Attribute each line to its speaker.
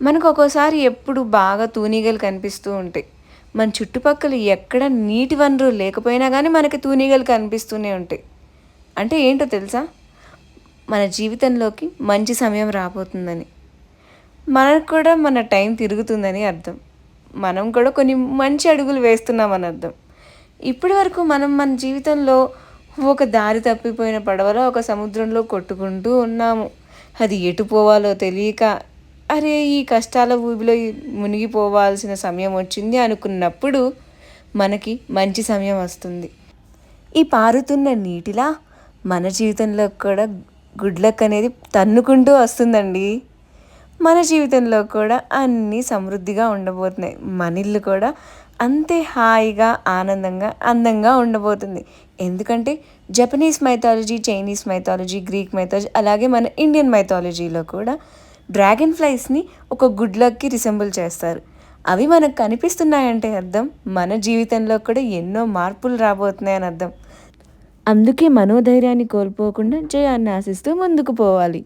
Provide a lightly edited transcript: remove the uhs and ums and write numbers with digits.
Speaker 1: మనకు ఒక్కోసారి ఎప్పుడు బాగా తూనీగలు కనిపిస్తూ ఉంటాయి. మన చుట్టుపక్కల ఎక్కడ నీటి వనరు లేకపోయినా గానీ మనకి తూనీగలు కనిపిస్తూనే ఉంటాయి. అంటే ఏంటో తెలుసా? మన జీవితంలోకి మంచి సమయం రాబోతుందని. మనకు కూడా మన టైం తిరుగుతుందని అర్థం. మనం కూడా కొన్ని మంచి అడుగులు వేస్తున్నామని అర్థం. ఇప్పటి వరకు మనం మన జీవితంలో ఒక దారి తప్పిపోయిన పడవలో ఒక సముద్రంలో కొట్టుకుంటూ ఉన్నాము. అది ఎటు పోవాలో తెలియక, అరే ఈ కష్టాల ఊబిలో మునిగిపోవాల్సిన సమయం వచ్చింది అనుకున్నప్పుడు మనకి మంచి సమయం వస్తుంది. ఈ పారుతున్న నీటిలా మన జీవితంలో కూడా గుడ్ లక్ అనేది తన్నుకుంటూ వస్తుందండి. మన జీవితంలో కూడా అన్నీ సమృద్ధిగా ఉండబోతున్నాయి. మన ఇల్లు కూడా అంతే హాయిగా, ఆనందంగా, అందంగా ఉండబోతుంది. ఎందుకంటే Japanese mythology, Chinese mythology, Greek mythology అలాగే మన ఇండియన్ మైథాలజీలో కూడా డ్రాగన్ ఫ్లైస్ని ఒక గుడ్ లక్కి రిసెంబుల్ చేస్తారు. అవి మనకు కనిపిస్తున్నాయంటే అర్థం మన జీవితంలో కూడా ఎన్నో మార్పులు రాబోతున్నాయని అర్థం. అందుకే మనోధైర్యాన్ని కోల్పోకుండా జయాన్ని ఆశిస్తూ ముందుకు పోవాలి.